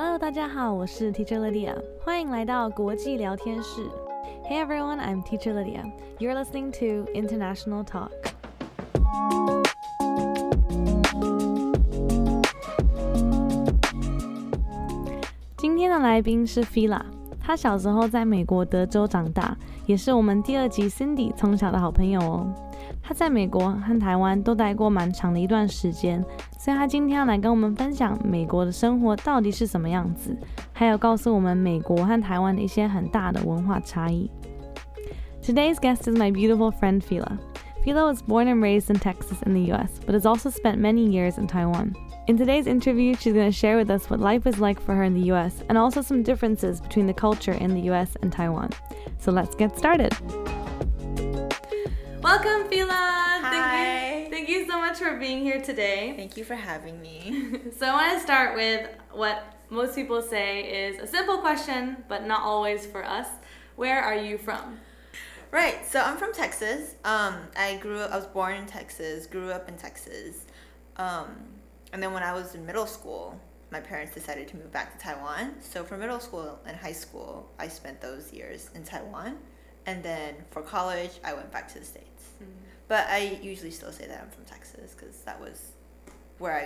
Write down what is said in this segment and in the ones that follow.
Hello， 大家好，我是 Teacher Lydia， 欢迎来到国际聊天室。Hey everyone, I'm Teacher Lydia. You're listening to International Talk. 今天的来宾是 Phila， 他小时候在美国德州长大，也是我们第二集 Cindy 从小的好朋友哦。他在美国和台湾都待过蛮长的一段时间，所以他今天要来跟我们分享美国的生活到底是什么样子，还有告诉我们美国和台湾的一些很大的文化差异。Today's guest is my beautiful friend Phila. Phila was born and raised in Texas in the US, but has also spent many years in Taiwan. In today's interview, she's going to share with us what life is like for her in the US and also some differences between the culture in the US and Taiwan. So let's get started. Welcome, Phila. Hi. Thank you so much for being here today. Thank you for having me. So I want to start with what most people say is a simple question, but not always for us. Where are you from? Right, so I'm from Texas. I was born in Texas, grew up in Texas. And then when I was in middle school, my parents decided to move back to Taiwan. So for middle school and high school, I spent those years in Taiwan. And then for college, I went back to the States. But I usually still say that I'm from Texas because that was where I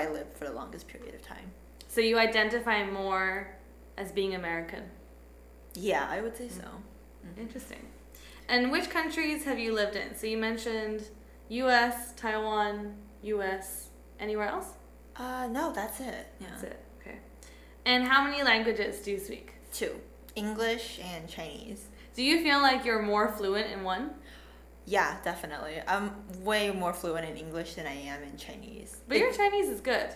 lived for the longest period of time. So you identify more as being American? Yeah, I would say so. Interesting. And which countries have you lived in? So you mentioned US, Taiwan, US, anywhere else? No, that's it. Yeah. That's it, okay. And how many languages do you speak? 2, English and Chinese. Do you feel like you're more fluent in one? Yeah, definitely. I'm way more fluent in English than I am in Chinese. But your Chinese is good.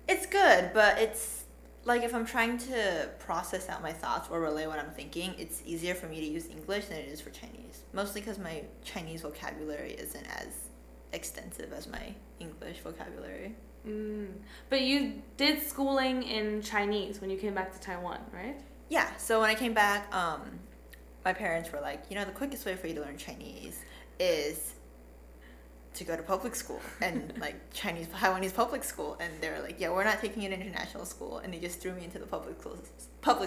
It's good, but it's like if I'm trying to process out my thoughts or relay what I'm thinking, it's easier for me to use English than it is for Chinese. Mostly because my Chinese vocabulary isn't as extensive as my English vocabulary. But you did schooling in Chinese when you came back to Taiwan, right? Yeah, so when I came back, my parents were like, the quickest way for you to learn Chinese is to go to public school and like Taiwanese public school. And they were like, yeah, we're not taking an international school. And they just threw me into the public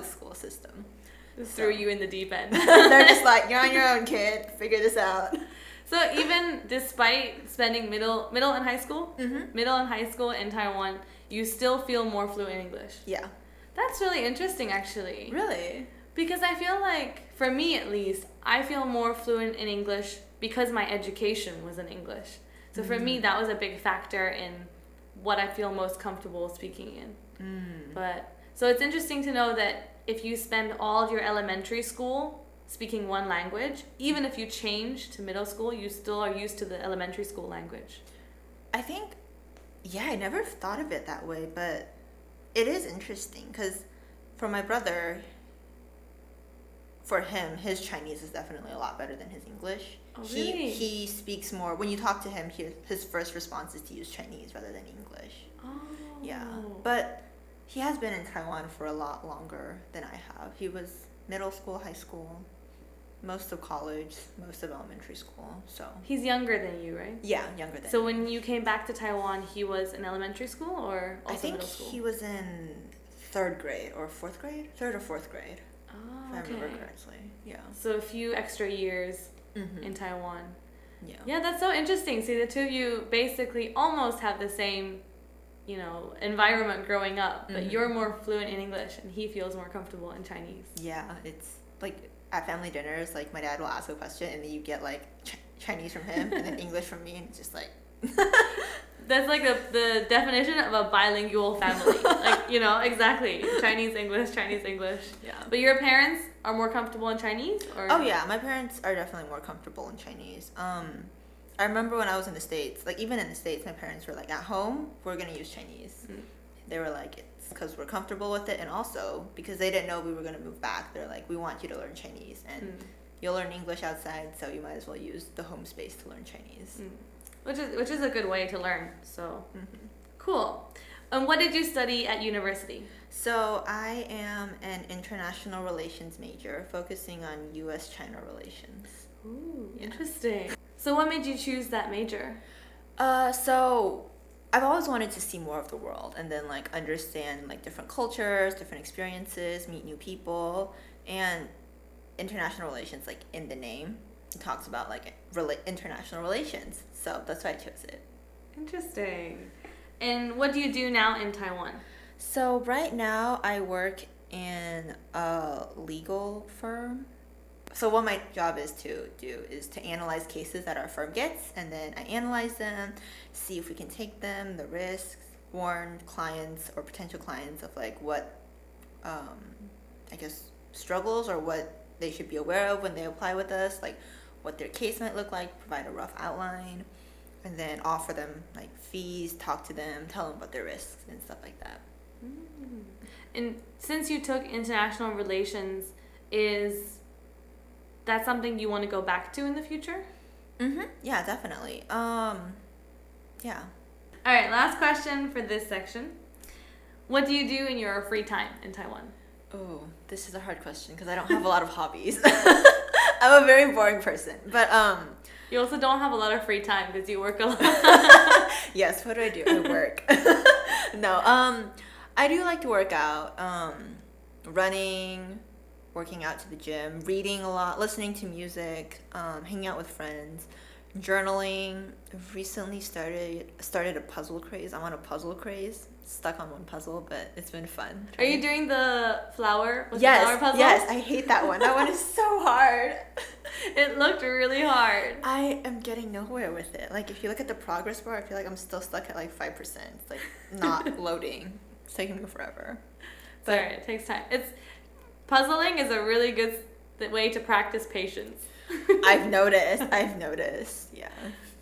school system. Just threw you in the deep end. They're just like, you're on your own, kid. Figure this out. So even despite spending middle and high school, middle and high school in Taiwan, you still feel more fluent in English. Yeah. That's really interesting, actually. Really? Because I feel like, for me at least, I feel more fluent in English because my education was in English. So for me, that was a big factor in what I feel most comfortable speaking in. So it's interesting to know that if you spend all of your elementary school speaking one language, even if you change to middle school, you still are used to the elementary school language. I think, I never thought of it that way, but it is interesting because for my brother, for him, his Chinese is definitely a lot better than his English. Oh, really? He speaks more. When you talk to him, his first response is to use Chinese rather than English. Oh. Yeah, but he has been in Taiwan for a lot longer than I have. He was middle school, high school, most of college, most of elementary school. So He's younger than you, right? Yeah, younger than me. So when you came back to Taiwan, he was in elementary school or also middle school? I think he was in 3rd grade or 4th grade? 3rd or 4th grade. Oh, if I remember correctly. Yeah. So a few extra years in Taiwan. Yeah. Yeah, that's so interesting. See, the two of you basically almost have the same, environment growing up, but you're more fluent in English and he feels more comfortable in Chinese. Yeah, it's like at family dinners, like my dad will ask a question and then you get like Chinese from him and then English from me, and it's just like That's like the definition of a bilingual family. Exactly. Chinese, English. Yeah. But your parents are more comfortable in Chinese? Or? Oh, yeah. My parents are definitely more comfortable in Chinese. I remember when I was in the States, like even in the States, my parents were like, at home, we're going to use Chinese. They were like, it's because we're comfortable with it. And also because they didn't know we were going to move back. They're like, we want you to learn Chinese. And you'll learn English outside, so you might as well use the home space to learn Chinese. Which is a good way to learn. So cool. And what did you study at university? So I am an international relations major, focusing on US-China relations. Ooh, interesting. So what made you choose that major? So I've always wanted to see more of the world and then like understand like different cultures, different experiences, meet new people, and international relations, like in the name, it talks about like international relations. So that's why I chose it. Interesting. And what do you do now in Taiwan? So right now I work in a legal firm. So what my job is to do is to analyze cases that our firm gets, and then I analyze them, see if we can take them, the risks, warn clients or potential clients of like what, I guess, struggles or what they should be aware of when they apply with us, like what their case might look like, provide a rough outline, and then offer them like fees, talk to them, tell them about their risks and stuff like that. And since you took international relations, is that something you want to go back to in the future? Yeah, definitely. Yeah. All right, last question for this section. What do you do in your free time in Taiwan? Oh, this is a hard question because I don't have a lot of hobbies. I'm a very boring person, but you also don't have a lot of free time because you work a lot. Yes, what do? I work. No, I do like to work out, running, working out to the gym, reading a lot, listening to music, hanging out with friends, journaling. I've recently started a puzzle craze. I'm on a puzzle craze. Stuck on one puzzle, but it's been fun. Are you doing the flower? Yes, the flower puzzle? Yes, I hate that one. That one is so hard. It looked really hard. I am getting nowhere with it. Like if you look at the progress bar, I feel like I'm still stuck at like 5%. It's like not loading. It's taking me forever. But sorry, it takes time. Puzzling is a really good way to practice patience. I've noticed. Yeah.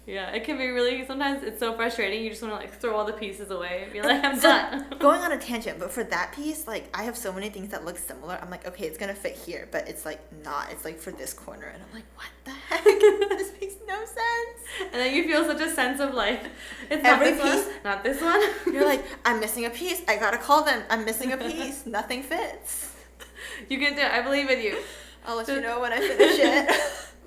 Yeah, it can be really, sometimes it's so frustrating. You just want to like throw all the pieces away and be like, I'm done. Going on a tangent, but for that piece, like I have so many things that look similar. I'm like, okay, it's going to fit here, but it's like not. It's like for this corner. And I'm like, what the heck? This makes no sense. And then you feel such a sense of like, it's every not this piece, one, not this one. You're like, I'm missing a piece. I got to call them. I'm missing a piece. Nothing fits. You can do it. I believe in you. I'll let you know when I finish it.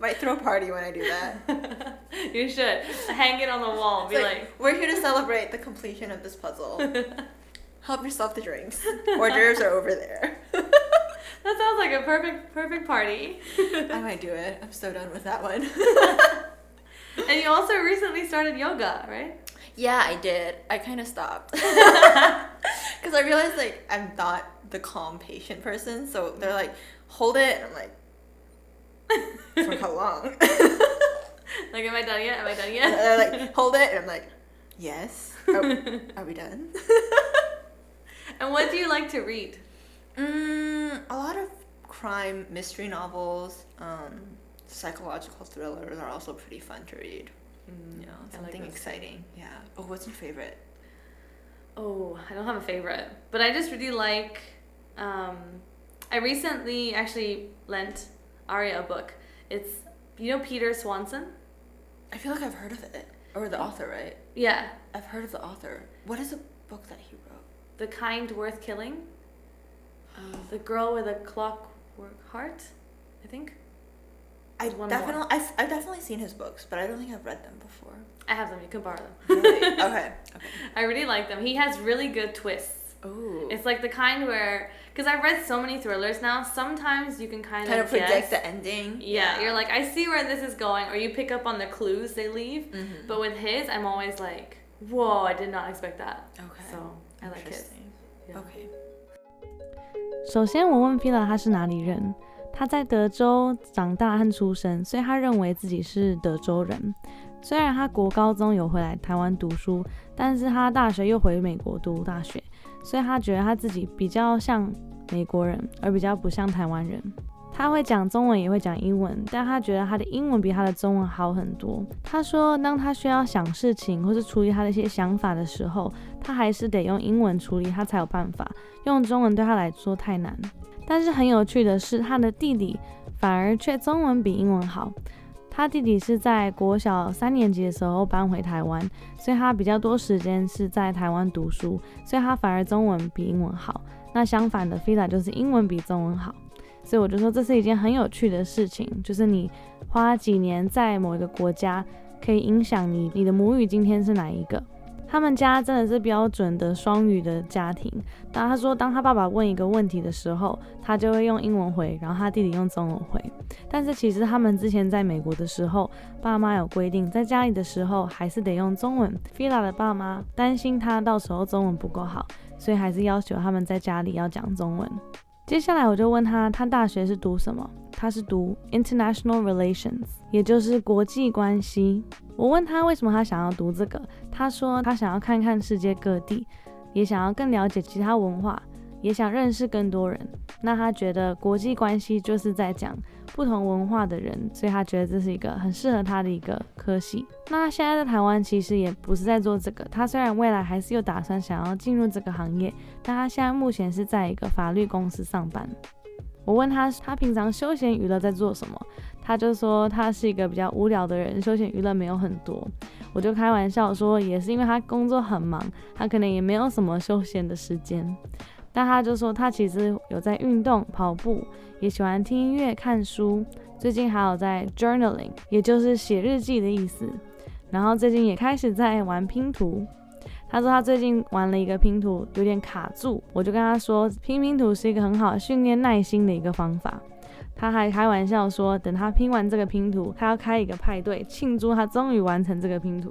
Might throw a party when I do that. You should. Hang it on the wall. Be like, we're here to celebrate the completion of this puzzle. Help yourself to drinks. Hors d'oeuvres are over there. That sounds like a perfect party. I might do it. I'm so done with that one. And you also recently started yoga, right? Yeah, I did. I kind of stopped. Because I realized like I'm not the calm, patient person. So they're like, hold it. And I'm like, for how long? Like, am I done yet? And they're like, hold it. And I'm like, yes. Are we done? And what do you like to read? A lot of crime mystery novels. Psychological thrillers are also pretty fun to read. Something exciting. Yeah. Oh, what's your favorite? Oh, I don't have a favorite, but I just really like. I recently actually lent Aria a book. It's, Peter Swanson? I feel like I've heard of it. Or the author, right? Yeah. I've heard of the author. What is a book that he wrote? The Kind Worth Killing. The Girl with a Clockwork Heart, I think. I've definitely seen his books, but I don't think I've read them before. I have them. You can borrow them. Really? Okay. I really like them. He has really good twists. Ooh. It's like the kind where, because I've read so many thrillers now, sometimes you can kind of predict the ending. Yeah, you're like, I see where this is going, or you pick up on the clues they leave. Mm-hmm. But with his, I'm always like, whoa, I did not expect that. Okay. So I like his. Yeah. Okay. 首先我问 Phila 他是哪里人，他在德州长大和出生，所以他认为自己是德州人。虽然他国高中有回来台湾读书，但是他大学又回美国读大学，所以他觉得他自己比较像美国人，而比较不像台湾人。他会讲中文也会讲英文，但他觉得他的英文比他的中文好很多。他说当他需要想事情或是处理他的一些想法的时候，他还是得用英文处理，他才有办法，用中文对他来说太难。但是很有趣的是，他的弟弟反而却中文比英文好。他弟弟是在国小3年级的时候搬回台湾，所以他比较多时间是在台湾读书，所以他反而中文比英文好。那相反的 Phila 就是英文比中文好，所以我就说这是一件很有趣的事情，就是你花几年在某一个国家可以影响你的母语今天是哪一个。他们家真的是标准的双语的家庭。但他说，当他爸爸问一个问题的时候，他就会用英文回，然后他弟弟用中文回。但是其实他们之前在美国的时候，爸妈有规定，在家里的时候还是得用中文。Phila 的爸妈担心他到时候中文不够好，所以还是要求他们在家里要讲中文。接下来我就问他大学是读什么？他是读 International Relations， 也就是国际关系。我问他为什么他想要读这个，他说他想要看看世界各地，也想要更了解其他文化，也想认识更多人。那他觉得国际关系就是在讲不同文化的人，所以他觉得这是一个很适合他的一个科系。那他现在在台湾其实也不是在做这个，他虽然未来还是有打算想要进入这个行业，但他现在目前是在一个法律公司上班。我问他平常休闲娱乐在做什么，他就说他是一个比较无聊的人，休闲娱乐没有很多。我就开玩笑说，也是因为他工作很忙，他可能也没有什么休闲的时间。但他就说他其实有在运动、跑步，也喜欢听音乐、看书，最近还有在 journaling， 也就是写日记的意思。然后最近也开始在玩拼图。他说他最近玩了一个拼图，有点卡住，我就跟他说，拼图是一个很好训练耐心的一个方法。他还开玩笑说，等他拼完这个拼图，他要开一个派对，庆祝他终于完成这个拼图。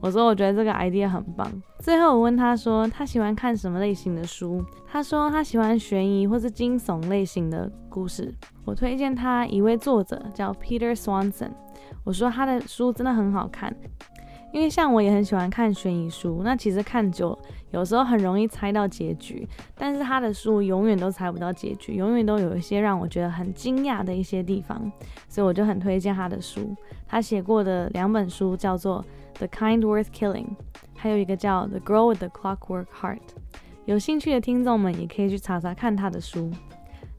我说我觉得这个 idea 很棒。最后我问他说，他喜欢看什么类型的书？他说他喜欢悬疑或是惊悚类型的故事。我推荐他一位作者叫 Peter Swanson， 我说他的书真的很好看。因为像我也很喜欢看悬疑书，那其实看久有时候很容易猜到结局，但是他的书永远都猜不到结局，永远都有一些让我觉得很惊讶的一些地方，所以我就很推荐他的书。他写过的2本书叫做 The Kind Worth Killing， 还有一个叫 The Girl with the Clockwork Heart。 有兴趣的听众们也可以去查查看他的书。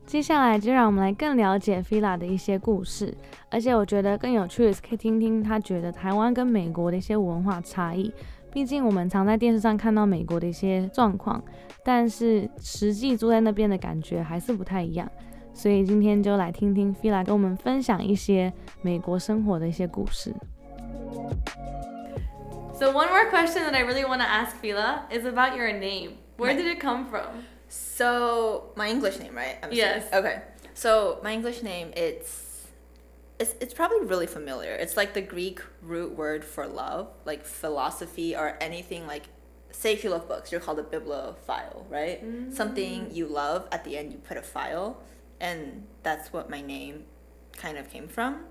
接下来就让我们来更了解 Phila 的一些故事，而且我觉得更有趣的是可以听听他觉得台湾跟美国的一些文化差异。毕竟我们常在电视上看到美国的一些状况，但是实际住在那边的感觉还是不太一样。所以今天就来听听 Phila 跟我们分享一些美国生活的一些故事。So one more question that I really want to ask Phila is about your name. Where did it come from? So my English name, right? Yes. Okay. So my English name, it's probably really familiar. It's like the Greek root word for love, like philosophy or anything like, say if you love books, you're called a bibliophile, right? Mm-hmm. Something you love, at the end you put a file, and that's what my name kind of came from.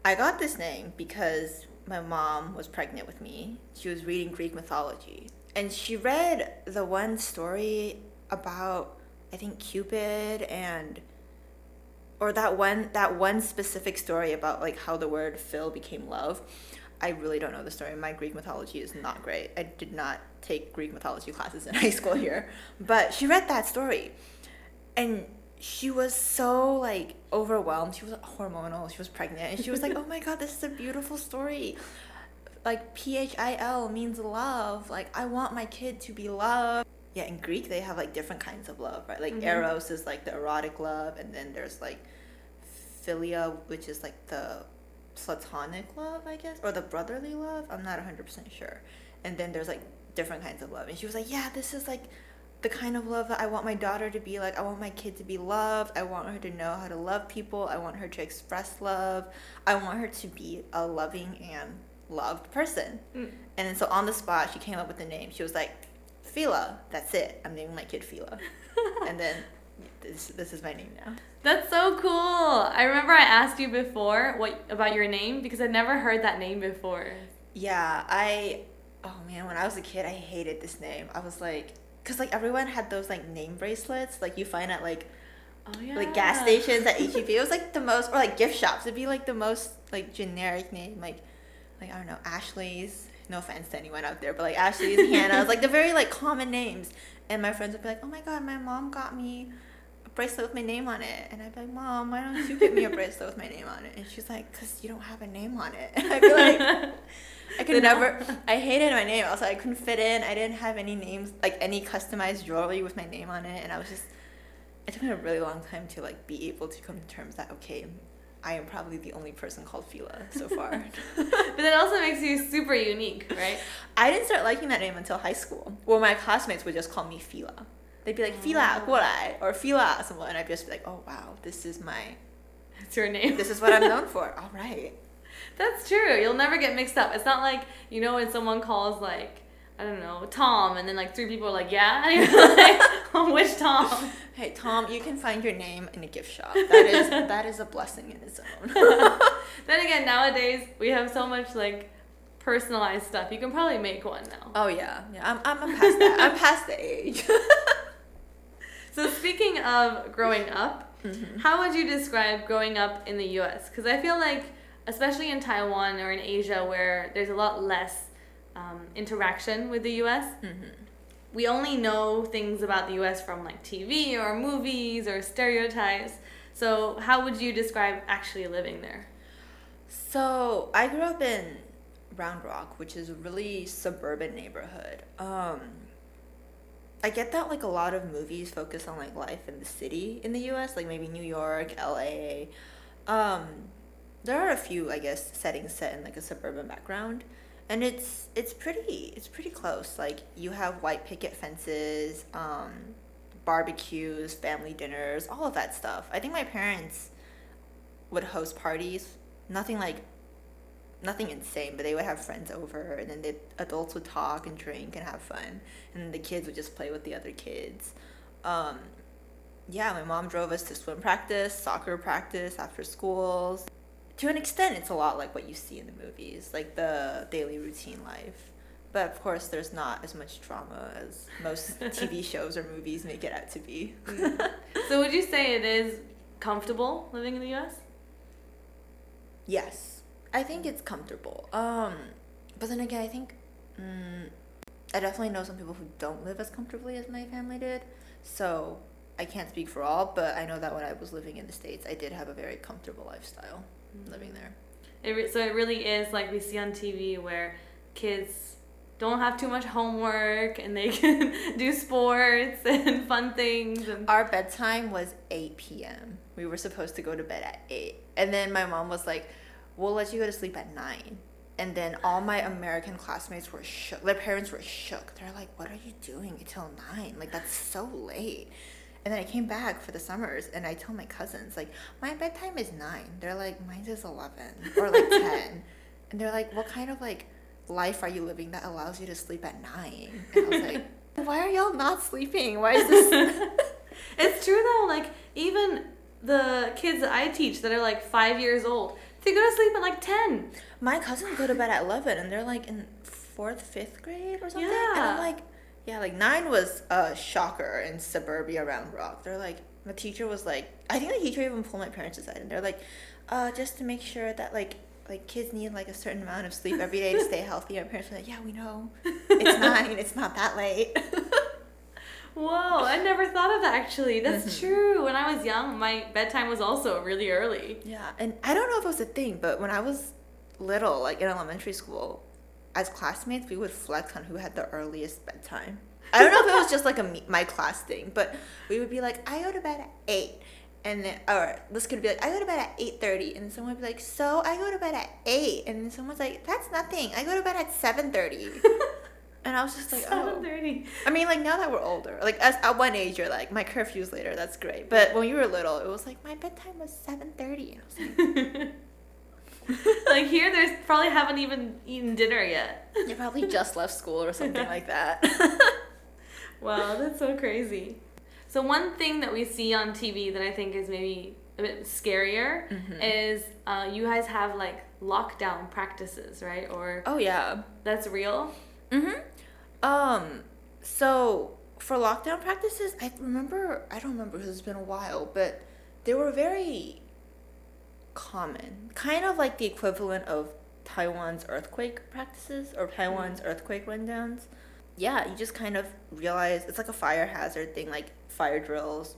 I got this name because my mom was pregnant with me. She was reading Greek mythology, and she read the one story about, I think, Cupid or that one specific story about like how the word Phil became love. I really don't know the story. My Greek mythology is not great. I did not take Greek mythology classes in high school here. But she read that story and she was so like overwhelmed. She was hormonal. She was pregnant and she was like, oh my God, this is a beautiful story. Like PHIL means love. Like I want my kid to be loved. Yeah, in Greek, they have, like, different kinds of love, right? Like, eros is, like, the erotic love, and then there's, like, philia, which is, like, the platonic love, I guess, or the brotherly love. I'm not 100% sure. And then there's, like, different kinds of love. And she was like, yeah, this is, like, the kind of love that I want my daughter to be like. I want my kid to be loved. I want her to know how to love people. I want her to express love. I want her to be a loving and loved person. And then so on the spot, she came up with the name. She was like, Phila, that's it. I'm naming my kid Phila. And then this is my name now. That's so cool. I remember I asked you before about your name because I'd never heard that name before. Yeah, oh man, when I was a kid, I hated this name. I was like, because like everyone had those like name bracelets like you find at like like gas stations at HEB. It was like the most, or like gift shops. It'd be like the most like generic name, like I don't know, Ashley's. No offense to anyone out there, but like Ashley's, Hannah's, like the very like common names. And my friends would be like, oh my God, my mom got me a bracelet with my name on it. And I'd be like, Mom, why don't you get me a bracelet with my name on it? And she's like, because you don't have a name on it. And I'd be like, I hated my name. Also, I couldn't fit in. I didn't have any names, like any customized jewelry with my name on it. And it took me a really long time to like be able to come to terms that, okay, I am probably the only person called Phila so far. But that also makes you super unique, right? I didn't start liking that name until high school. Well, my classmates would just call me Phila. They'd be like, Phila, 过来, or Phila, someone, and I'd just be like, oh wow, this is your name. This is what I'm known for. All right. That's true. You'll never get mixed up. It's not like, you know, when someone calls like, I don't know, Tom, and then like 3 people are like, yeah? And you're like, oh, which Tom? Hey, Tom, you can find your name in a gift shop. That is a blessing in its own. Then again, nowadays, we have so much like personalized stuff. You can probably make one now. Oh, yeah. I'm past that. I'm past the age. So speaking of growing up, how would you describe growing up in the U.S.? Because I feel like, especially in Taiwan or in Asia, where there's a lot less interaction with the U.S., we only know things about the U.S. from like TV or movies or stereotypes. So how would you describe actually living there? So I grew up in Round Rock, which is a really suburban neighborhood. I get that like a lot of movies focus on like life in the city in the U.S., like maybe New York, L.A. There are a few, I guess, settings set in like a suburban background, and it's pretty close. Like you have white picket fences, barbecues, family dinners, all of that stuff. I think my parents would host parties, nothing insane, but they would have friends over, and then the adults would talk and drink and have fun, and the kids would just play with the other kids. My mom drove us to swim practice, soccer practice after schools. To an extent, it's a lot like what you see in the movies, like the daily routine life. But of course, there's not as much drama as most TV shows or movies make it out to be. So would you say it is comfortable living in the U.S.? Yes. I think it's comfortable. But then again, I think I definitely know some people who don't live as comfortably as my family did. So I can't speak for all, but I know that when I was living in the States, I did have a very comfortable lifestyle living there. So it really is like we see on TV where kids don't have too much homework and they can do sports and fun things. And our bedtime was 8 p.m. We were supposed to go to bed at 8. And then my mom was like, we'll let you go to sleep at 9. And then all my American classmates were shook. Their parents were shook. They're like, what are you doing until 9? Like, that's so late. And then I came back for the summers, and I told my cousins, like, my bedtime is 9. They're like, mine is 11 or like 10. And they're like, what kind of like life are you living that allows you to sleep at 9? And I was like, why are y'all not sleeping? Why is this? It's true though, like even the kids that I teach that are like 5 years old, they go to sleep at like 10. My cousins go to bed at 11, and they're like in 4th, 5th grade or something. Yeah. And I'm like, yeah, like 9 was a shocker in suburbia Round Rock. They're like, the teacher was like, I think the teacher even pulled my parents aside, and they're like, just to make sure that like kids need like a certain amount of sleep every day to stay healthy. And my parents were like, yeah, we know. It's 9. It's not that late. Whoa, I never thought of that actually. That's true. When I was young, my bedtime was also really early. Yeah, and I don't know if it was a thing, but when I was little, like in elementary school, as classmates, we would flex on who had the earliest bedtime. I don't know if it was just like my class thing, but we would be like, I go to bed at 8. And then, or this could be like, I go to bed at 8:30. And someone would be like, so I go to bed at 8. And then someone's like, that's nothing. I go to bed at 7:30. And I was just like, 7:30. I mean, like, now that we're older, like, at one age, you're like, my curfew's later, that's great. But when you were little, it was like, my bedtime was 7:30. And I was like... Like, here, there's probably haven't even eaten dinner yet. You probably just left school or something like that. Wow, that's so crazy. So one thing that we see on TV that I think is maybe a bit scarier is you guys have, like, lockdown practices, right? Or... Oh, yeah. That's real? So for lockdown practices, I don't remember because it's been a while, but they were very common. Kind of like the equivalent of Taiwan's earthquake practices or Taiwan's earthquake rundowns. Yeah, you just kind of realize it's like a fire hazard thing, like fire drills,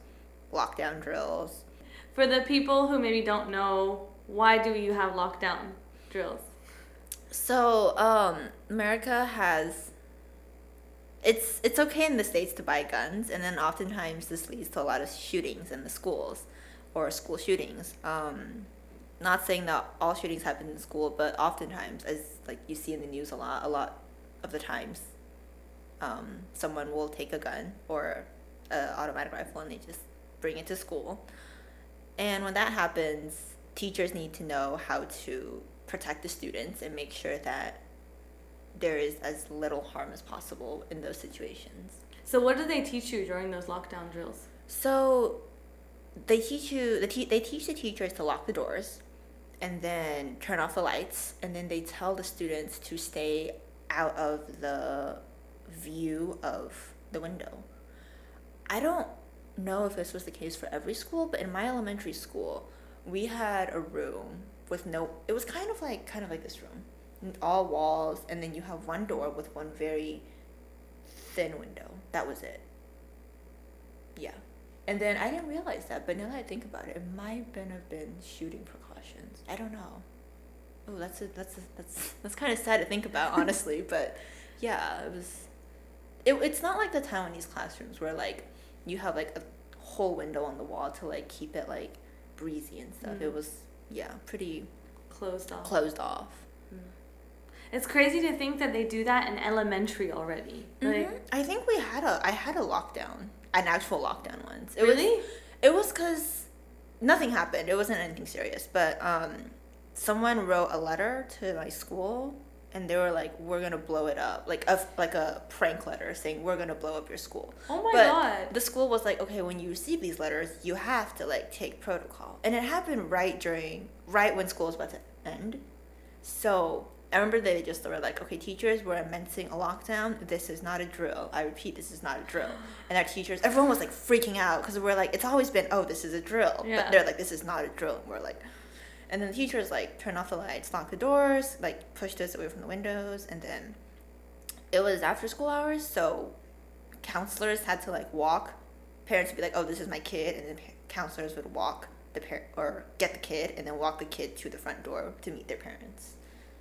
lockdown drills. For the people who maybe don't know, why do you have lockdown drills? So, America has... It's okay in the States to buy guns, and then oftentimes this leads to a lot of shootings in the schools, or school shootings. not saying that all shootings happen in school, but oftentimes, as like you see in the news a lot of the times, someone will take a gun or an automatic rifle and they just bring it to school. And when that happens, teachers need to know how to protect the students and make sure that there is as little harm as possible in those situations. So what do they teach you during those lockdown drills? So they teach the teachers to lock the doors and then turn off the lights, and then they tell the students to stay out of the view of the window. I don't know if this was the case for every school, but in my elementary school, we had a room with it was kind of like this room, all walls, and then you have one door with one very thin window. That was it. Yeah. And then I didn't realize that, but now that I think about it, it might have been shooting precautions. I don't know. Oh, that's kind of sad to think about, honestly. But yeah, it's not like the Taiwanese classrooms where like you have like a whole window on the wall to like keep it like breezy and stuff. It was pretty closed off. It's crazy to think that they do that in elementary already. Like, I think I had a lockdown, an actual lockdown once. It was because nothing happened. It wasn't anything serious, but someone wrote a letter to my school, and they were like, "We're gonna blow it up," like a prank letter saying, "We're gonna blow up your school." Oh my God! The school was like, "Okay, when you receive these letters, you have to like take protocol," and it happened right when school was about to end. So I remember they were like, "Okay, teachers, we're commencing a lockdown. This is not a drill. I repeat, this is not a drill." And our teachers, everyone was like freaking out because we're like, it's always been, "Oh, this is a drill," but they're like, "This is not a drill." And we're like. And then the teachers like turned off the lights, locked the doors, like pushed us away from the windows, and then it was after school hours, so counselors had to like walk. Parents would be like, "Oh, this is my kid," and then counselors would walk or get the kid and then walk the kid to the front door to meet their parents.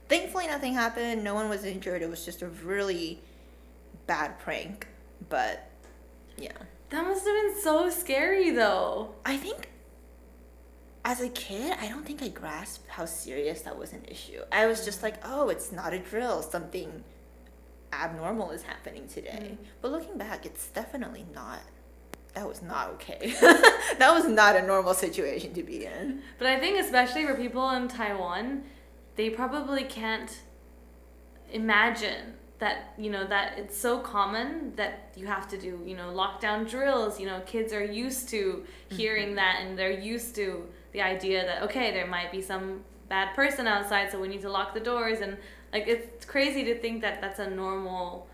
Thankfully, nothing happened. No one was injured. It was just a really bad prank, but yeah. That must have been so scary, though. I think. As a kid, I don't think I grasped how serious that was an issue. I was just like, oh, it's not a drill. Something abnormal is happening today. But looking back, it's definitely not. That was not okay. That was not a normal situation to be in. But I think especially for people in Taiwan, they probably can't imagine that, that it's so common that you have to do, lockdown drills. Kids are used to hearing that, and they're used to the idea that, okay, there might be some bad person outside, so we need to lock the doors. And like, it's crazy to think that that's a normal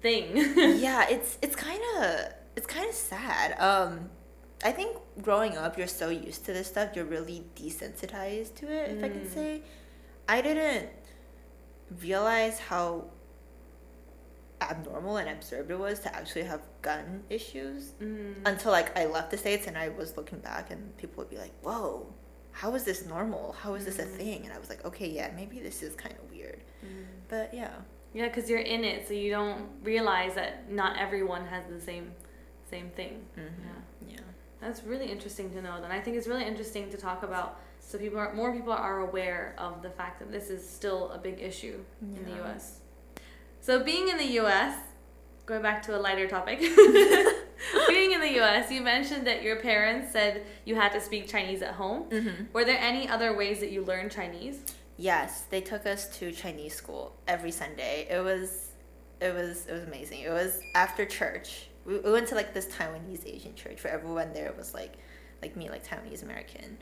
thing. Yeah, it's kind of sad. I think growing up, you're so used to this stuff, you're really desensitized to it, if I can say. I didn't realize how abnormal and absurd it was to actually have gun issues until like I left the States and I was looking back and people would be like, "Whoa, how is this normal? How is this a thing?" And I was like, okay, yeah, maybe this is kind of weird. But yeah, because you're in it, so you don't realize that not everyone has the same thing. Yeah, that's really interesting to know. Then I think it's really interesting to talk about, so more people are aware of the fact that this is still a big issue in the U.S. So being in the U.S., going back to a lighter topic, being in the U.S., you mentioned that your parents said you had to speak Chinese at home. Were there any other ways that you learned Chinese? Yes, they took us to Chinese school every Sunday. It was amazing. It was after church. We went to like this Taiwanese Asian church where everyone there was like me, like Taiwanese American.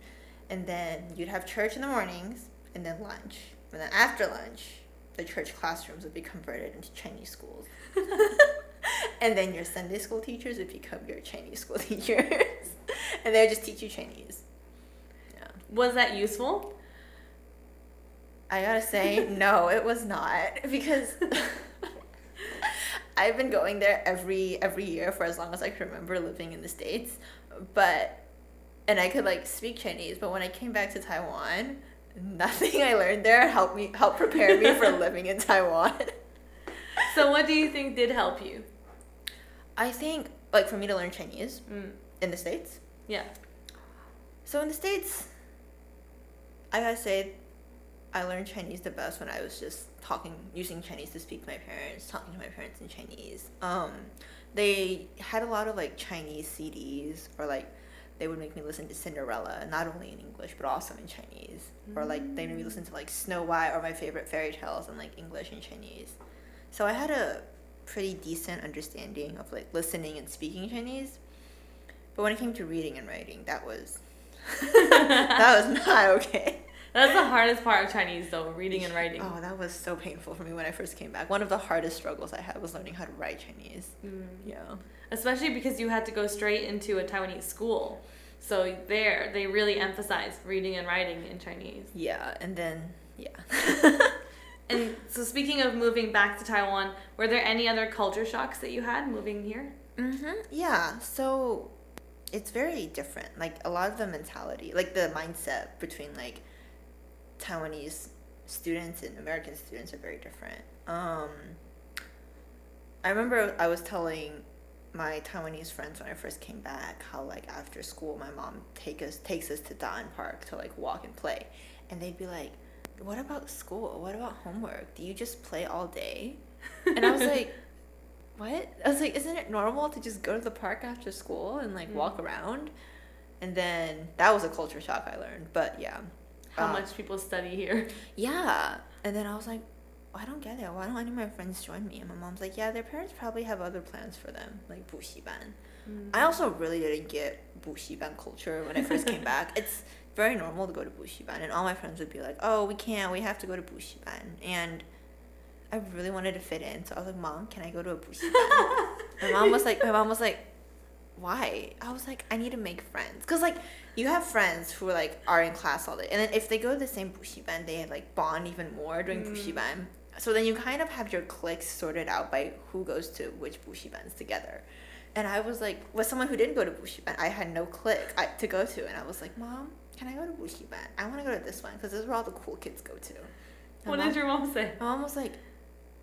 And then you'd have church in the mornings and then lunch. And then after lunch, the church classrooms would be converted into Chinese schools. And then your Sunday school teachers would become your Chinese school teachers. And they would just teach you Chinese. Yeah. Was that useful? I gotta say, no, it was not. Because I've been going there every year for as long as I can remember living in the States. And I could like speak Chinese, but when I came back to Taiwan, nothing I learned there helped prepare me for living in Taiwan. So what do you think did help you? I think, like, for me to learn Chinese in the States. Yeah. So in the States, I gotta say, I learned Chinese the best when I was just using Chinese to speak to my parents, talking to my parents in Chinese. They had a lot of like Chinese CDs, or like they would make me listen to Cinderella, not only in English but also in Chinese. Or like they made me listen to like Snow White or my favorite fairy tales in like English and Chinese. So I had a pretty decent understanding of like listening and speaking Chinese. But when it came to reading and writing, that was that was not okay. That's the hardest part of Chinese, though, reading and writing. Oh, that was so painful for me when I first came back. One of the hardest struggles I had was learning how to write Chinese. Yeah. Especially because you had to go straight into a Taiwanese school. So there, they really emphasize reading and writing in Chinese. Yeah, and then, yeah. And so speaking of moving back to Taiwan, were there any other culture shocks that you had moving here? Yeah, so it's very different. Like, a lot of the mentality, like the mindset between, like, Taiwanese students and American students are very different. I remember I was telling my Taiwanese friends when I first came back how, like, after school my mom takes us to Da'an Park to, like, walk and play. And they'd be like, what about school? What about homework? Do you just play all day? And I was like, what? I was like, isn't it normal to just go to the park after school and, like, walk around? And then that was a culture shock I learned. But, yeah. How much people study here. Yeah. And then I was like, I don't get it. Why don't any of my friends join me? And my mom's like, yeah, their parents probably have other plans for them, like 补习班. I also really didn't get 补习班 culture when I first came back. It's very normal to go to 补习班, and all my friends would be like, oh, we can't. We have to go to 补习班. And I really wanted to fit in, so I was like, Mom, can I go to a 补习班? My mom was like, why? I was like, I need to make friends. Because, like, you have friends who, like, are in class all day. And then if they go to the same 补习班, they, like, bond even more during 补习班. So then you kind of have your cliques sorted out by who goes to which 补习班together. And I was like, with someone who didn't go to 补习班, I had no clique to go to. And I was like, Mom, can I go to 补习班? I want to go to this one because this is where all the cool kids go to. What did your mom say? My mom was like,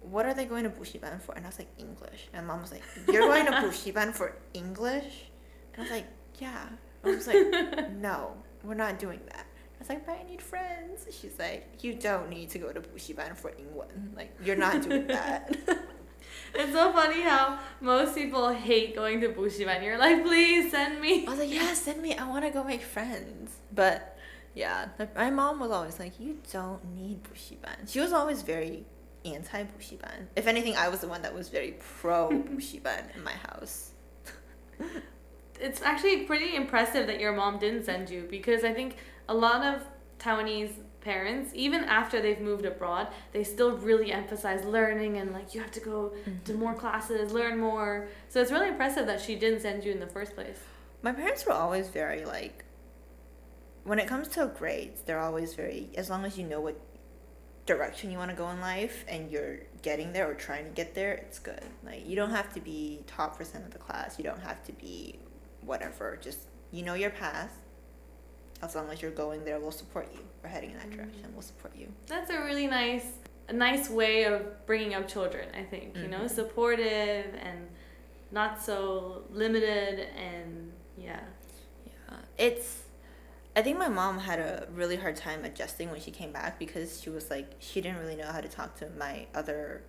what are they going to 补习班 for? And I was like, English. And Mom was like, you're going to 补习班 for English? And I was like, yeah. I was like, no, we're not doing that. I was like, but I need friends. She's like, you don't need to go to 补习班 for English. Like, you're not doing that. It's so funny how most people hate going to 补习班. You're like, please send me. I was like, yeah, send me. I want to go make friends. But yeah, my mom was always like, you don't need 补习班. She was always very anti 补习班. If anything, I was the one that was very pro 补习班in my house. It's actually pretty impressive that your mom didn't send you, because I think a lot of Taiwanese parents, even after they've moved abroad, they still really emphasize learning and, like, you have to go to more classes, learn more. So it's really impressive that she didn't send you in the first place. My parents were always very, like, when it comes to grades, they're always very, as long as you know what direction you want to go in life and you're getting there or trying to get there, it's good. Like, you don't have to be top % of the class. You don't have to be whatever. Just, you know your path. As long as you're going there, we'll support you. We're heading in that direction. We'll support you. That's a really nice way of bringing up children, I think. You know, supportive and not so limited, and yeah. I think my mom had a really hard time adjusting when she came back, because she was like, she didn't really know how to talk to my other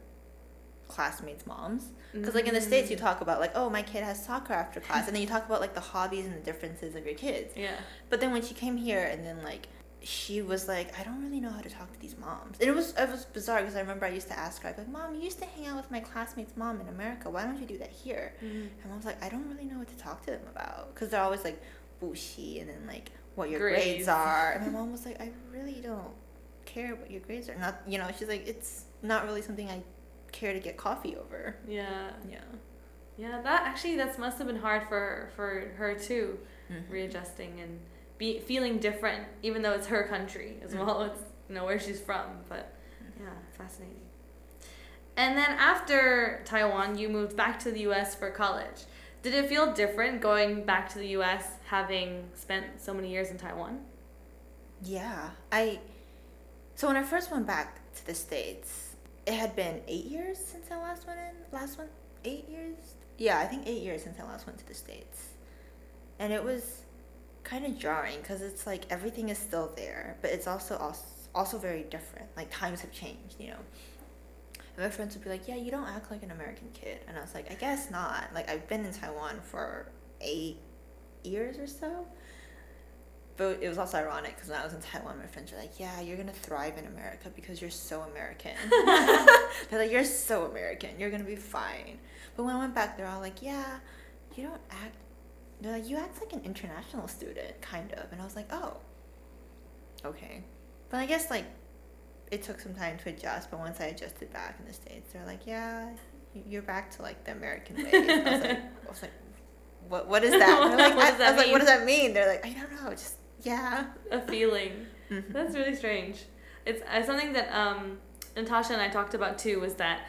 classmates' moms. Because, like, in the States, you talk about, like, oh, my kid has soccer after class, and then you talk about, like, the hobbies and the differences of your kids. Yeah. But then when she came here, and then, like, she was like, I don't really know how to talk to these moms. And it was bizarre, because I remember I used to ask her, I'd be like, Mom, you used to hang out with my classmate's mom in America. Why don't you do that here? And Mom's like, I don't really know what to talk to them about. Because they're always, like, 补习, and then, like, what your grades are. And my mom was like, I really don't care what your grades are. Not, you know, she's like, it's not really something I care to get coffee over. Yeah. That must have been hard for her too, readjusting and feeling different, even though it's her country as well. It's, you know, where she's from. But yeah, fascinating. And then after Taiwan, you moved back to the U.S. for college. Did it feel different going back to the U.S. having spent so many years in Taiwan? Yeah. So when I first went back to the States, it had been 8 years since I last went in. 8 years? Yeah, I think 8 years since I last went to the States. And it was kind of jarring because it's like everything is still there, but it's also very different. Like times have changed, you know. And my friends would be like, yeah, you don't act like an American kid. And I was like, I guess not. Like, I've been in Taiwan for 8 years or so. But it was also ironic because when I was in Taiwan, my friends were like, yeah, you're going to thrive in America because you're so American. They're like, you're so American. You're going to be fine. But when I went back, they're all like, yeah, you don't act... They're like, you act like an international student, kind of. And I was like, oh, okay. But I guess, like, it took some time to adjust. But once I adjusted back in the States, they're like, yeah, you're back to, like, the American way. I was like, what is that? They're like, I was like, what does that mean? They're like, I don't know, just, yeah. A feeling. Mm-hmm. That's really strange. It's something that Natasha and I talked about, too, was that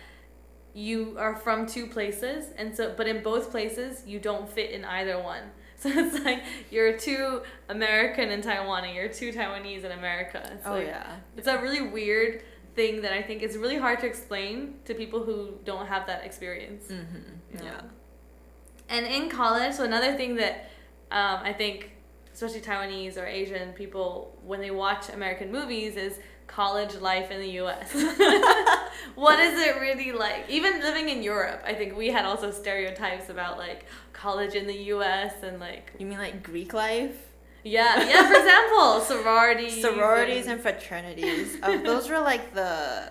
you are from 2 places, and so, but in both places, you don't fit in either one. So it's like you're 2 American in Taiwan, and you're 2 Taiwanese in America. It's it's a really weird thing that I think is really hard to explain to people who don't have that experience. Mm-hmm. Yeah. And in college, so another thing that I think, especially Taiwanese or Asian people, when they watch American movies, is college life in the U.S. What is it really like? Even living in Europe, I think we had also stereotypes about like college in the U.S. and like... You mean like Greek life? Yeah, for example, sororities and fraternities. Those were like the...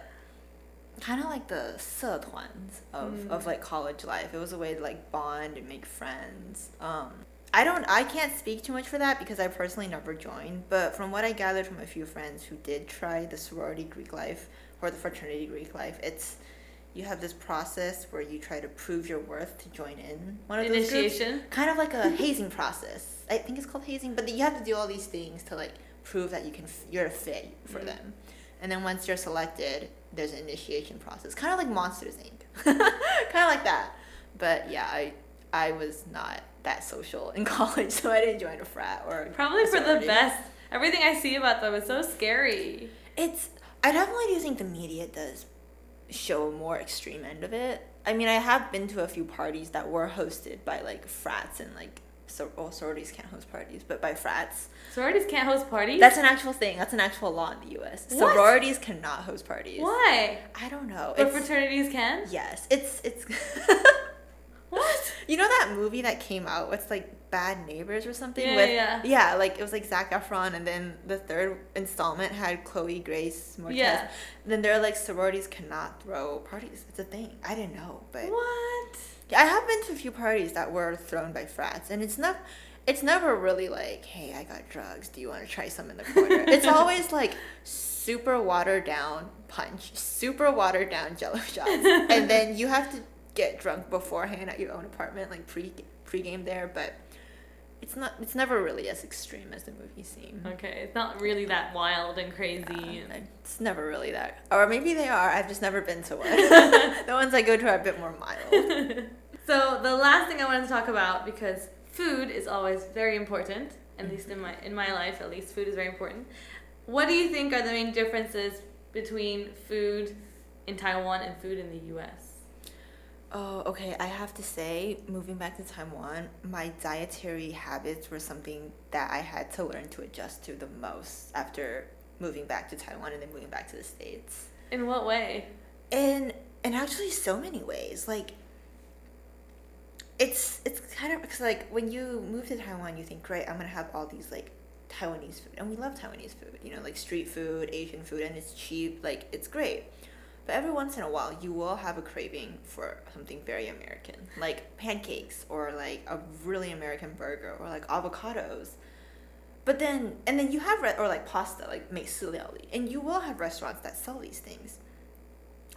kind of like the 社团 of like college life. It was a way to like bond and make friends. I can't speak too much for that because I personally never joined, but from what I gathered from a few friends who did try the sorority Greek life or the fraternity Greek life, you have this process where you try to prove your worth to join in one of those groups. Initiation? Kind of like a hazing process. I think it's called hazing, but you have to do all these things to like prove that you're a fit for them. And then once you're selected, there's an initiation process. Kind of like Monsters, Inc. Kind of like that. But yeah, I was not that social in college, so I didn't join a frat or probably for the best. Everything I see about them is so scary. I definitely do think the media does show a more extreme end of it. I mean, I have been to a few parties that were hosted by like frats and like sororities can't host parties, but by frats. Sororities can't host parties? That's an actual thing. That's an actual law in the U.S. What? Sororities cannot host parties. Why? I don't know. But fraternities can? Yes. It's What? You know that movie that came out? It's like Bad Neighbors or something? Yeah, like it was like Zac Efron, and then the 3rd installment had Chloe Grace Moretz. Yeah. Then they're like sororities cannot throw parties. It's a thing. I didn't know, but what? Yeah, I have been to a few parties that were thrown by frats, and it's never really like, hey, I got drugs. Do you want to try some in the corner? It's always like super watered down punch, super watered down Jello shots, and then you have to get drunk beforehand at your own apartment, like pre-game there, but it's never really as extreme as the movies seem. Okay, it's not really that wild and crazy. Yeah, it's never really that, or maybe they are. I've just never been to one. The ones I go to are a bit more mild. So the last thing I wanted to talk about, because food is always very important, at least in my life, at least food is very important. What do you think are the main differences between food in Taiwan and food in the U.S.? Oh, okay. I have to say, moving back to Taiwan, my dietary habits were something that I had to learn to adjust to the most after moving back to Taiwan and then moving back to the States. In what way? In actually so many ways. Like, it's kind of, because like when you move to Taiwan, you think, great, I'm gonna have all these like Taiwanese food, and we love Taiwanese food, you know, like street food, Asian food, and it's cheap, like it's great. But every once in a while, you will have a craving for something very American, like pancakes or like a really American burger or like avocados. But then you have or like pasta, like 美式料理, and you will have restaurants that sell these things.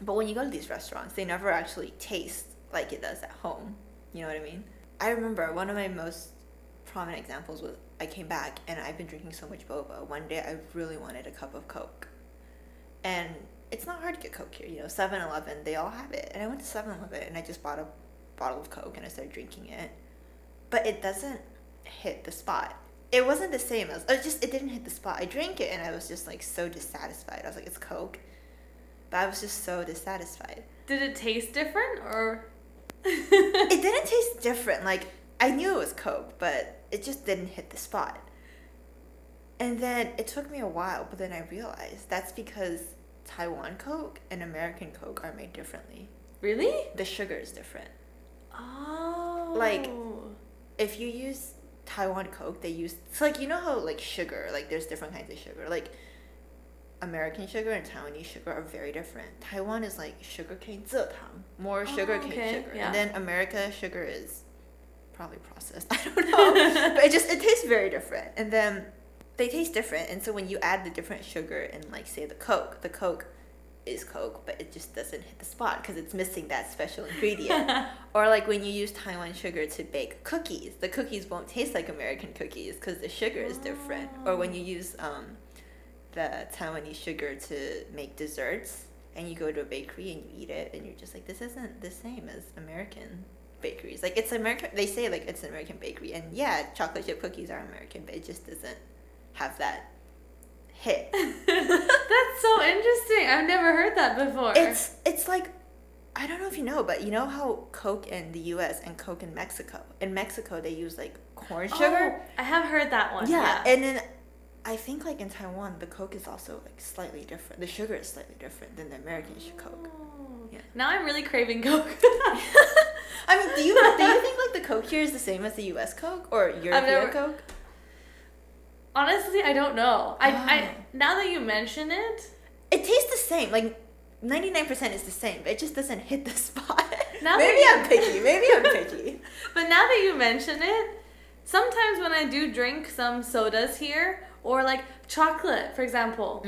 But when you go to these restaurants, they never actually taste like it does at home. You know what I mean? I remember one of my most prominent examples was I came back and I've been drinking so much boba. One day I really wanted a cup of Coke. And it's not hard to get Coke here, you know, 7-Eleven, they all have it. And I went to 7-Eleven and I just bought a bottle of Coke and I started drinking it. But it doesn't hit the spot. It wasn't the same as, it didn't hit the spot. I drank it and I was just like so dissatisfied. I was like, it's Coke. But I was just so dissatisfied. Did it taste different or? It didn't taste different. Like, I knew it was Coke, but it just didn't hit the spot. And then it took me a while, but then I realized that's because Taiwan Coke and American Coke are made differently. Really? The sugar is different. Oh. Like, if you use Taiwan Coke, they use... So, like, you know how, like, sugar, like, there's different kinds of sugar. Like, American sugar and Taiwanese sugar are very different. Taiwan is, like, sugarcane 蔗糖, more sugarcane sugar. Yeah. And then America sugar is probably processed. I don't know. But it tastes very different. And then they taste different. And so when you add the different sugar in, like, say, the Coke is Coke, but it just doesn't hit the spot because it's missing that special ingredient. Or like when you use Taiwan sugar to bake cookies, the cookies won't taste like American cookies because the sugar is different. Or when you use the Taiwanese sugar to make desserts and you go to a bakery and you eat it and you're just like, this isn't the same as American bakeries. Like, it's American, they say like it's an American bakery, and yeah, chocolate chip cookies are American, but it just doesn't have that hit. That's so interesting. I've never heard that before. It's like, I don't know if you know, but you know how Coke in the US and Coke in Mexico? In Mexico, they use like corn sugar. Oh, I have heard that one. Yeah. And then I think like in Taiwan, the Coke is also like slightly different. The sugar is slightly different than the American Coke. Yeah. Now I'm really craving Coke. I mean, do you think like the Coke here is the same as the US Coke or European Coke? Honestly, I don't know. I now that you mention it, it tastes the same. Like 99% is the same, but it just doesn't hit the spot. Maybe I'm picky. But now that you mention it, sometimes when I do drink some sodas here, or like chocolate, for example,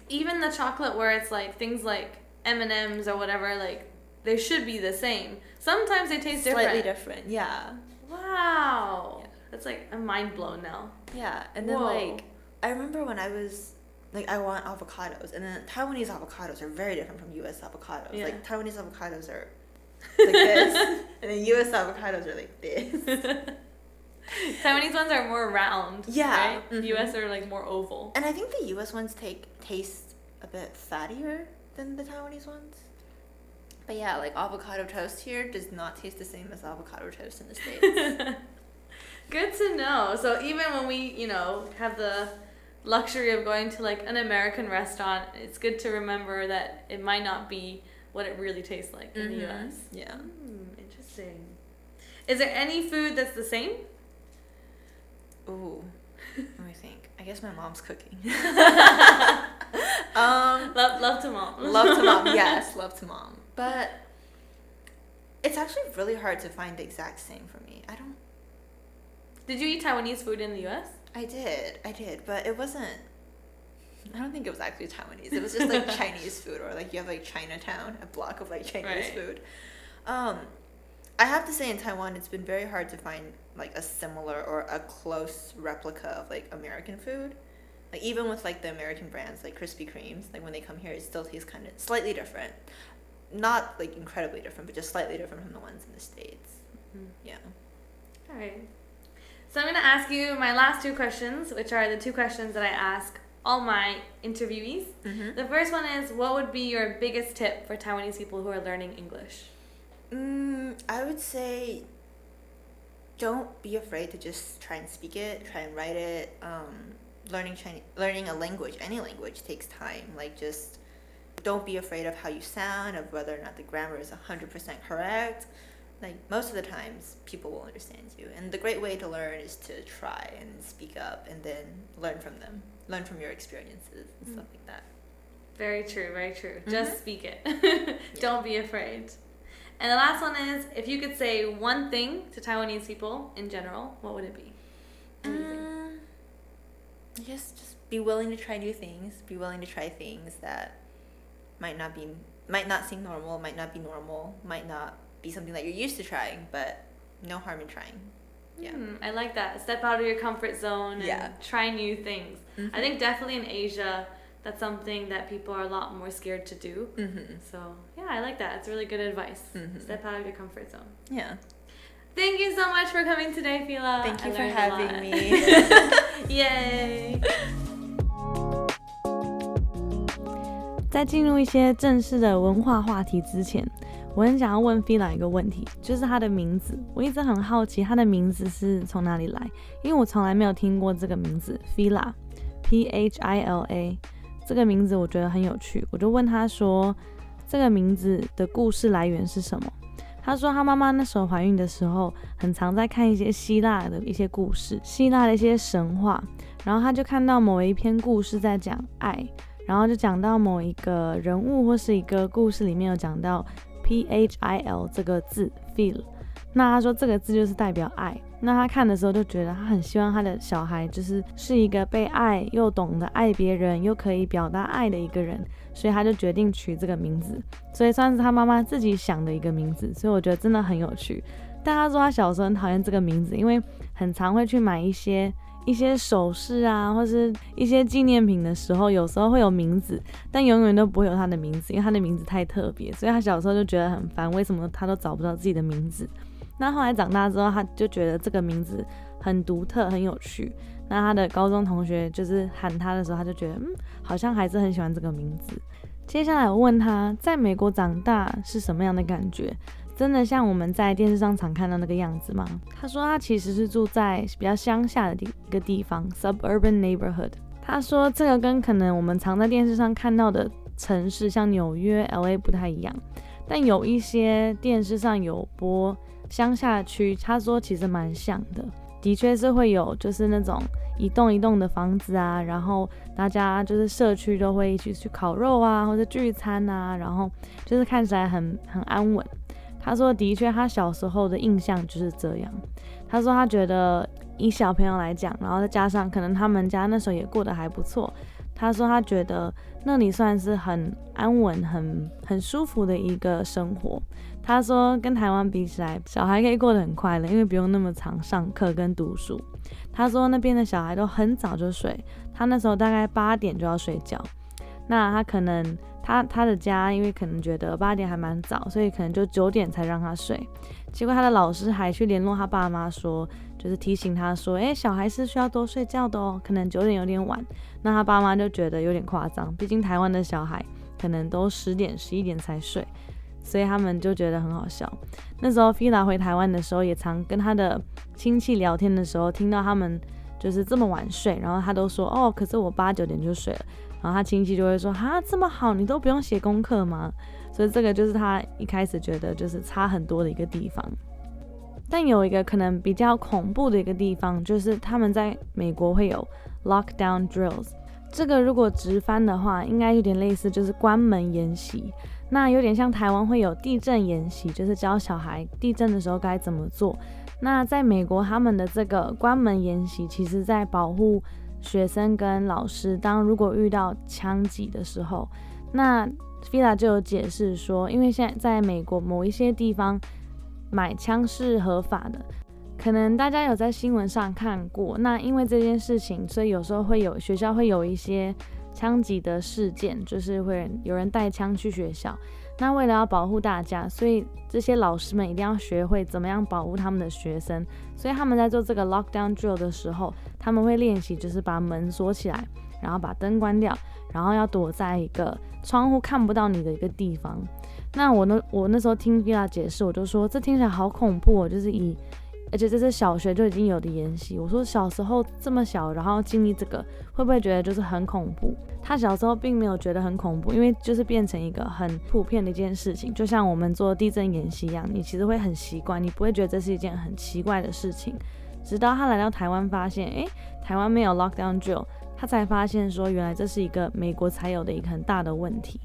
even the chocolate where it's like things like M&Ms or whatever, like they should be the same. Sometimes they taste slightly different. Yeah. Wow. Yeah. That's like, I'm mind blown now. Yeah, and then like I remember when I was like, I want avocados, and then Taiwanese avocados are very different from US avocados. Yeah. Like Taiwanese avocados are like this, and then US avocados are like this. Taiwanese ones are more round. Yeah. Right? US are like more oval. And I think the US ones taste a bit fattier than the Taiwanese ones. But yeah, like avocado toast here does not taste the same as avocado toast in the States. Good to know. So even when we, you know, have the luxury of going to like an American restaurant, it's good to remember that it might not be what it really tastes like in the US. Yeah. Interesting. Is there any food that's the same? Ooh. Let me think. I guess my mom's cooking. Love to mom. Love to mom. Yes, love to mom. But it's actually really hard to find the exact same for me. Did you eat Taiwanese food in the US? I did, but it wasn't, I don't think it was actually Taiwanese. It was just like Chinese food, or like you have like Chinatown, a block of like Chinese food. I have to say in Taiwan, it's been very hard to find like a similar or a close replica of like American food. Like even with like the American brands like Krispy Kremes, like when they come here, it still tastes kind of slightly different. Not like incredibly different, but just slightly different from the ones in the States. Yeah. All right. So I'm going to ask you my last two questions, which are the two questions that I ask all my interviewees. The first one is, what would be your biggest tip for Taiwanese people who are learning English? I would say don't be afraid to just try and speak it, try and write it. Learning a language, any language, takes time. Like, just don't be afraid of how you sound, of whether or not the grammar is 100% correct. Like, most of the times, people will understand you. And the great way to learn is to try and speak up and then learn from them. Learn from your experiences and stuff like that. Very true, very true. Just speak it. Don't be afraid. And the last one is, if you could say one thing to Taiwanese people in general, what would it be? I guess just be willing to try new things. Be willing to try things that might not seem normal, might not be normal, might not be something that you're used to trying, but no harm in trying. Yeah. I like that. Step out of your comfort zone and try new things. I think definitely in Asia, that's something that people are a lot more scared to do. So yeah, I like that. It's really good advice. Step out of your comfort zone. Yeah. Thank you so much for coming today, Phila. Thank you for having me. Yay! 在进入一些正式的文化话题之前，我很想要问 Phila 一个问题，就是她的名字。我一直很好奇她的名字是从哪里来，因为我从来没有听过这个名字 Phila。Phila， 这个名字我觉得很有趣，我就问他说这个名字的故事来源是什么。他说他妈妈那时候怀孕的时候很常在看一些希腊的一些故事，希腊的一些神话，然后他就看到某一篇故事在讲爱，然后就讲到某一个人物或是一个故事里面有讲到 Phil 这个字 Phil， 那他说这个字就是代表爱。那他看的时候就觉得他很希望他的小孩是一个被爱又懂得爱别人又可以表达爱的一个人，所以他就决定取这个名字，所以算是他妈妈自己想的一个名字，所以我觉得真的很有趣。但他说他小时候很讨厌这个名字，因为很常会去买一些首饰啊或是一些纪念品的时候，有时候会有名字，但永远都不会有他的名字，因为他的名字太特别，所以他小时候就觉得很烦，为什么他都找不到自己的名字。那后来长大之后，他就觉得这个名字很独特很有趣，那他的高中同学就是喊他的时候，他就觉得好像还是很喜欢这个名字。接下来我问他在美国长大是什么样的感觉，真的像我们在电视上常看到那个样子吗？他说他其实是住在比较乡下的一个地方 suburban neighborhood。 他说这个跟可能我们常在电视上看到的城市像纽约 LA 不太一样，但有一些电视上有播乡下区，他说其实蛮像的，的确是会有就是那种一栋一栋的房子啊，然后大家就是社区都会一起去烤肉啊或者聚餐啊，然后就是看起来很安稳。他说的确他小时候的印象就是这样。他说他觉得以小朋友来讲，然后再加上可能他们家那时候也过得还不错，他说他觉得那里算是很安稳很舒服的一个生活。他说跟台湾比起来，小孩可以过得很快乐，因为不用那么常上课跟读书。他说那边的小孩都很早就睡，他那时候大概8点就要睡觉。那他可能他的家因为可能觉得8点还蛮早，所以可能就9点才让他睡。结果他的老师还去联络他爸妈说，就是提醒他说小孩是需要多睡觉的哦，可能9点有点晚。那他爸妈就觉得有点夸张，毕竟台湾的小孩可能都10点11点才睡，所以他们就觉得很好笑。那时候 Phila 回台湾的时候，也常跟他的亲戚聊天的时候，听到他们就是这么晚睡，然后他都说可是我8、9点就睡了。然后他亲戚就会说哈这么好，你都不用写功课吗？所以这个就是他一开始觉得就是差很多的一个地方。但有一个可能比较恐怖的一个地方，就是他们在美国会有 lockdown drills。 这个如果直翻的话，应该有点类似就是关门研习。那有点像台湾会有地震研习，就是教小孩地震的时候该怎么做。那在美国他们的这个关门研习，其实在保护学生跟老师，当如果遇到枪击的时候，那 Phila 就有解释说，因为现在在美国某一些地方买枪是合法的，可能大家有在新闻上看过。那因为这件事情，所以有时候会有学校会有一些枪击的事件，就是会有人带枪去学校。那为了要保护大家，所以这些老师们一定要学会怎么样保护他们的学生。所以他们在做这个 lockdown drill 的时候，他们会练习就是把门锁起来，然后把灯关掉，然后要躲在一个窗户看不到你的一个地方。那我那时候听 Phila 解释，我就说这听起来好恐怖哦，就是而且这是小学就已经有的研习。我说小时候这么小，然后经历这个，会不会觉得就是很恐怖？他小时候并没有觉得很恐怖，因为就是变成一个很普遍的一件事情，就像我们做地震演习一样，你其实会很习惯，你不会觉得这是一件很奇怪的事情。直到他来到台湾，发现台湾没有 lockdown drill， 他才发现说原来这是一个美国才有的一个很大的问题。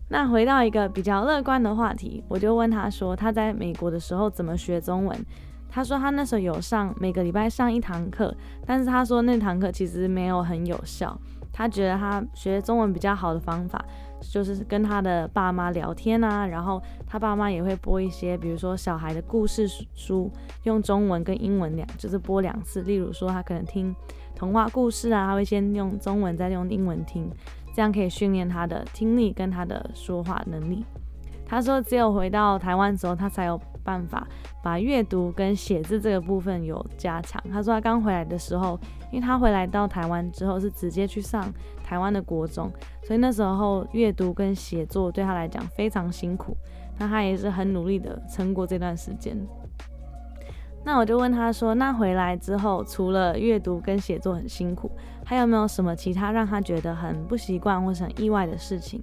那回到一个比较乐观的话题，我就问他说他在美国的时候怎么学中文。他说他那时候有每个礼拜上1堂课，但是他说那堂课其实没有很有效。他觉得他学中文比较好的方法就是跟他的爸妈聊天啊，然后他爸妈也会播一些比如说小孩的故事书，用中文跟英文就是播2次。例如说他可能听童话故事啊，他会先用中文再用英文听，这样可以训练他的听力跟他的说话能力。他说只有回到台湾之后，他才有办法把阅读跟写字这个部分有加强。他说他刚回来的时候，因为他回来到台湾之后是直接去上台湾的国中，所以那时候阅读跟写作对他来讲非常辛苦，那他也是很努力的撑过这段时间。那我就问他说，那回来之后除了阅读跟写作很辛苦，还有没有什么其他让他觉得很不习惯或是很意外的事情？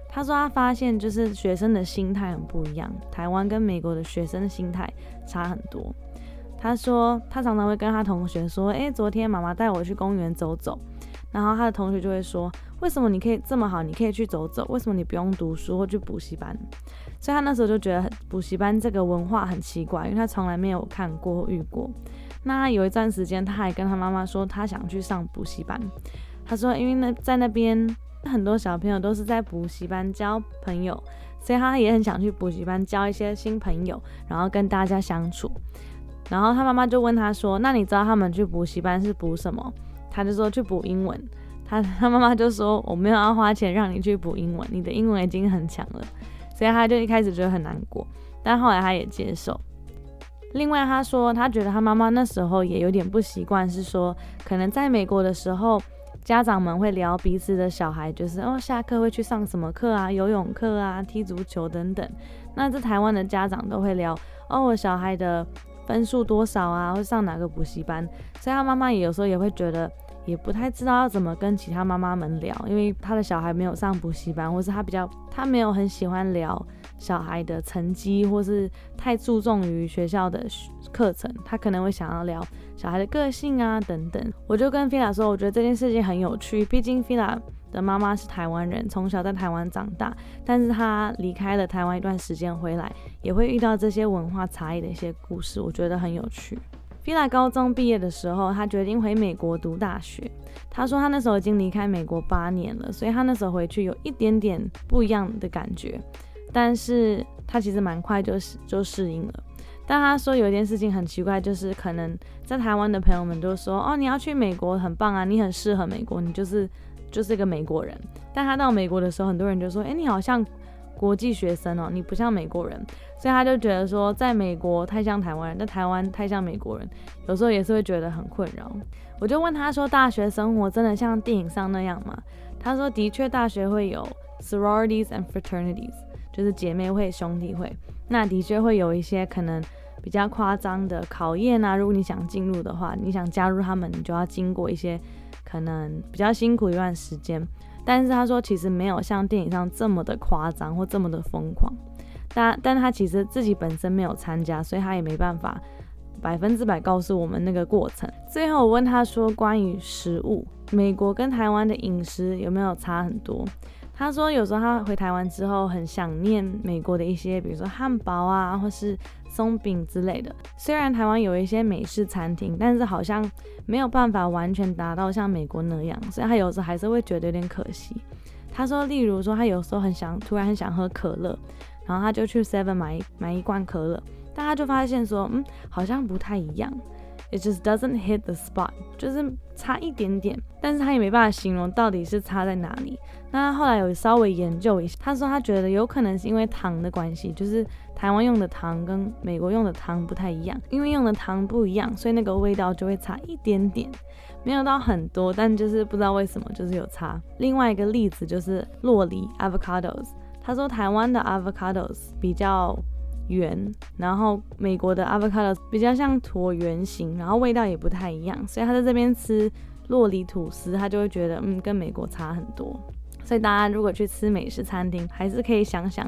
他说他发现就是学生的心态很不一样，台湾跟美国的学生的心态差很多。他说他常常会跟他同学说，昨天妈妈带我去公园走走，然后他的同学就会说，为什么你可以这么好，你可以去走走，为什么你不用读书或去补习班？所以他那时候就觉得补习班这个文化很奇怪，因为他从来没有看过或遇过。那有一段时间他还跟他妈妈说他想去上补习班，他说因为在那边很多小朋友都是在补习班交朋友，所以他也很想去补习班交一些新朋友，然后跟大家相处。然后他妈妈就问他说，那你知道他们去补习班是补什么？他就说去补英文。他妈妈就说，我没有要花钱让你去补英文，你的英文已经很强了。所以他就一开始觉得很难过，但后来他也接受。另外他说他觉得他妈妈那时候也有点不习惯，是说可能在美国的时候家长们会聊彼此的小孩，就是下课会去上什么课啊，游泳课啊，踢足球等等。那在台湾的家长都会聊我小孩的分数多少啊，会上哪个补习班。所以他妈妈也有时候也会觉得也不太知道要怎么跟其他妈妈们聊，因为他的小孩没有上补习班，或是他没有很喜欢聊小孩的成绩，或是太注重于学校的课程，他可能会想要聊小孩的个性啊等等。我就跟 Phila 说，我觉得这件事情很有趣，毕竟 Phila 的妈妈是台湾人，从小在台湾长大，但是她离开了台湾一段时间回来，也会遇到这些文化差异的一些故事，我觉得很有趣。Phila 高中毕业的时候，他决定回美国读大学。他说他那时候已经离开美国8年了，所以他那时候回去有一点点不一样的感觉，但是他其实蛮快就适应了。但他说有一件事情很奇怪，就是可能在台湾的朋友们都说，你要去美国很棒啊，你很适合美国，你就是一个美国人。但他到美国的时候，很多人就说，你好像国际学生你不像美国人。所以他就觉得说，在美国太像台湾人，在台湾太像美国人，有时候也是会觉得很困扰。我就问他说，大学生活真的像电影上那样吗？他说的确大学会有 sororities and fraternities， 就是姐妹会兄弟会，那的确会有一些可能比较夸张的考验啊，如果你想进入的话，你想加入他们，你就要经过一些可能比较辛苦一段时间。但是他说其实没有像电影上这么的夸张或这么的疯狂。但他其实自己本身没有参加，所以他也没办法100%告诉我们那个过程。最后我问他说，关于食物，美国跟台湾的饮食有没有差很多？他说有时候他回台湾之后很想念美国的一些，比如说汉堡啊，或是松饼之类的。虽然台湾有一些美式餐厅，但是好像没有办法完全达到像美国那样，所以他有时候还是会觉得有点可惜。他说例如说他有时候突然很想喝可乐，然后他就去 7 买一罐可乐，但他就发现说好像不太一样， it just doesn't hit the spot， 就是差一点点，但是他也没办法形容到底是差在哪里。那他后来有稍微研究一下，他说他觉得有可能是因为糖的关系，就是台湾用的糖跟美国用的糖不太一样，因为用的糖不一样，所以那个味道就会差一点点，没有到很多，但就是不知道为什么就是有差。另外一个例子就是酪梨 avocados，他说台湾的 avocados 比较圆，然后美国的 avocados 比较像椭圆形，然后味道也不太一样，所以他在这边吃酪梨吐司，他就会觉得跟美国差很多。所以大家如果去吃美式餐厅，还是可以想想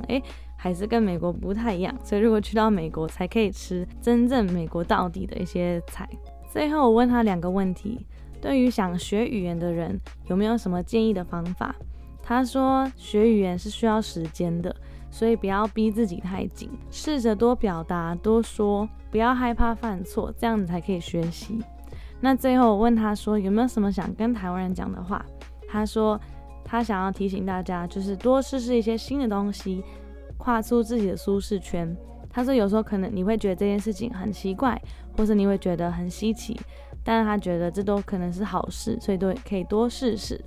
还是跟美国不太一样，所以如果去到美国才可以吃真正美国道地的一些菜。最后我问他2个问题，对于想学语言的人有没有什么建议的方法？他说学语言是需要时间的，所以不要逼自己太紧，试着多表达多说，不要害怕犯错，这样子才可以学习。那最后我问他说有没有什么想跟台湾人讲的话？他说他想要提醒大家，就是多试试一些新的东西，跨出自己的舒适圈。他说有时候可能你会觉得这件事情很奇怪，或是你会觉得很稀奇，但是他觉得这都可能是好事，所以都可以多试试。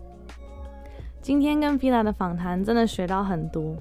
今天跟 Phila 的访谈真的学到很多，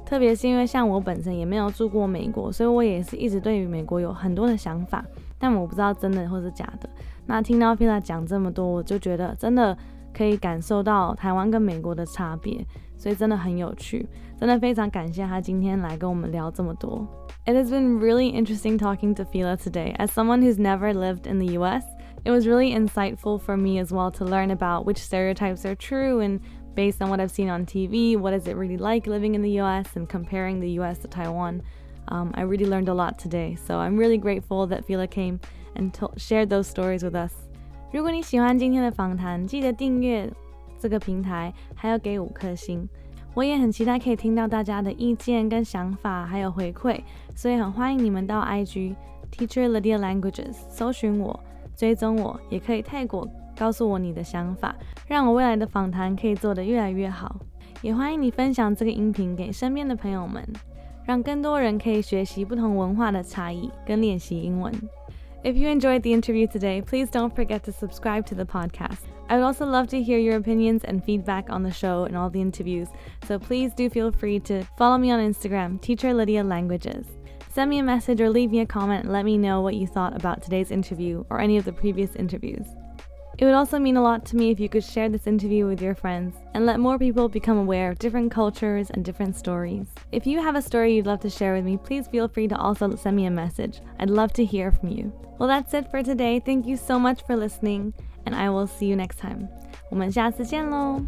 特别是因为像我本身也没有住过美国，所以我也是一直对于美国有很多的想法，但我不知道真的或是假的。那听到 Phila 讲这么多，我就觉得真的可以感受到台湾跟美国的差别，所以真的很有趣，真的非常感谢他今天来跟我们聊这么多。It has been really interesting talking to Phila today. As someone who's never lived in the US, it was really insightful for me as well to learn about which stereotypes are true, and based on what I've seen on TV, what is it really like living in the US and comparing the US to Taiwan. I really learned a lot today, so I'm really grateful that Phila came and shared those stories with us. 如果你喜欢今天的访谈，记得订阅这个平台，还要给5颗星。我也很期待可以听到大家的意见跟想法，还有回馈，所以很欢迎你们到 IG Teacher Lydia Languages 搜寻我，追踪我，也可以tag我，告诉我你的想法，让我未来的访谈可以做得越来越好。也欢迎你分享这个音频给身边的朋友们，让更多人可以学习不同文化的差异，跟练习英文。If you enjoyed the interview today, please don't forget to subscribe to the podcast. I would also love to hear your opinions and feedback on the show and all the interviews, so please do feel free to follow me on Instagram, Teacher Lydia Languages. Send me a message or leave me a comment and let me know what you thought about today's interview or any of the previous interviews. It would also mean a lot to me if you could share this interview with your friends and let more people become aware of different cultures and different stories. If you have a story you'd love to share with me, please feel free to also send me a message. I'd love to hear from you. Well, that's it for today. Thank you so much for listening, and I will see you next time. 我们下次见咯。